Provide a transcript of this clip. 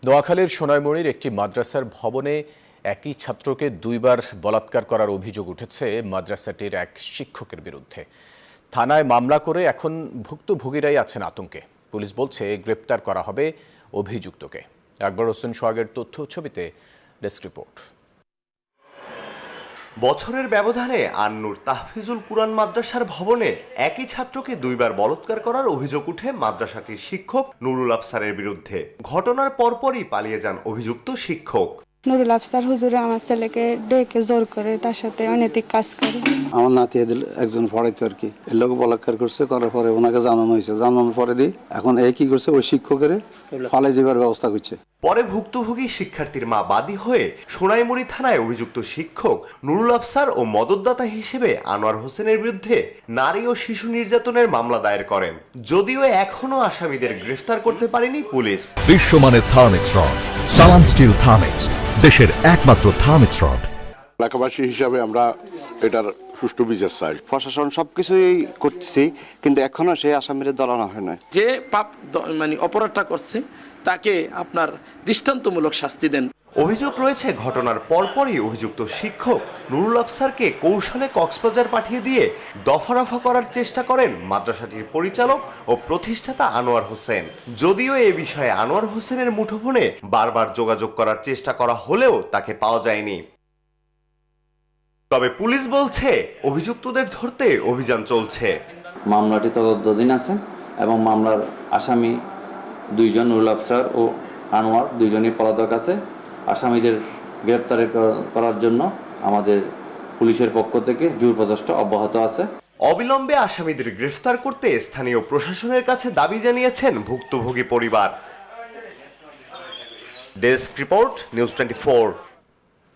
নোয়াখালীর সোনাইমুড়ির একটি মাদ্রাসার ভবনে একই ছাত্রকে দুইবার বলাৎকার করার অভিযোগ উঠেছে মাদ্রাসাটির এক শিক্ষকের বিরুদ্ধে। থানায় মামলা করে এখন ভুক্তভোগীরাই আছেন আতঙ্কে। পুলিশ বলছে গ্রেপ্তার করা হবে অভিযুক্তকে। আকবর হোসেন সোহাগের তথ্য ছবিতে ডেস্ক রিপোর্ট। বছরের ব্যবধানে আন্নুর তাহফিজুল কুরআন মাদ্রাসার ভবনে একই ছাত্রকে দুইবার বলাৎকার করার অভিযোগ উঠে মাদ্রাসাটির শিক্ষক নুরুল আফসারের বিরুদ্ধে। ঘটনার পরপরই পালিয়ে যান অভিযুক্ত শিক্ষক। নুরুল আফসার হুজুরে আমার ছেলেকে ডেকে জোর করে তার সাথে অনৈতিক কাজ করে। আমার নাতি একজন পড়াইতো আর কি, এর লোক বলাৎকার করছে, করার পরে ওনাকে জানানো হয়েছে, জানানোর পরে দিয়ে এখন এই কি করছে, ওই শিক্ষকের ফালাই দেবার ব্যবস্থা করছে। পরে ভুক্তভোগী শিক্ষার্থীর মা বাদী হয়ে সোনাইমুড়ি থানায় অভিযুক্ত শিক্ষক নুরুল আফসার ও মদতদাতা হিসেবে আনোয়ার হোসেনের বিরুদ্ধে নারী ও শিশু নির্যাতনের মামলা দায়ের করেন। যদিও এখনো আসামিদের গ্রেফতার করতে পারেনি পুলিশ। বিশ্বমানের থার্মিক্স রড, সালাম স্টিল থার্মিক্স, দেশের একমাত্র থার্মিক্স রড। এলাকাবাসী হিসাবে আমরা এটার সুষ্ঠু বিচার চাই। প্রশাসন সবকিছুই করতেছি, কিন্তু এখনো সেই আসামিরা ধরানো হয় না। যে পাপ অপরাধটা করছে তাকে আপনার দৃষ্টান্তমূলক শাস্তি দেন। অভিযোগ রয়েছে ঘটনার পরপরই অভিযুক্ত শিক্ষক নুরুল আফসারকে কৌশলে কক্সবাজার পাঠিয়ে দিয়ে দফারফা করার চেষ্টা করেন মাদ্রাসাটির পরিচালক ও প্রতিষ্ঠাতা আনোয়ার হোসেন। যদিও এ বিষয়ে আনোয়ার হোসেনের মুঠোফোনে বারবার যোগাযোগ করার চেষ্টা করা হলেও তাকে পাওয়া যায়নি। তবে পুলিশ বলছে অভিযুক্তদের ধরতে অভিযান চলছে। মামলাটি তদন্তাধীন আছে এবং মামলার আসামি দুইজন নুরুল আফসার ও আনোয়ার দুইজনই পলাতক আছে। আসামিদের গ্রেপ্তার করার জন্য আমাদের পুলিশের পক্ষ থেকে জোর প্রচেষ্টা অব্যাহত আছে। অবিলম্বে আসামিদের গ্রেফতার করতে স্থানীয় প্রশাসনের কাছে দাবি জানিয়েছেন ভুক্তভোগী পরিবার। Desk report, news 24।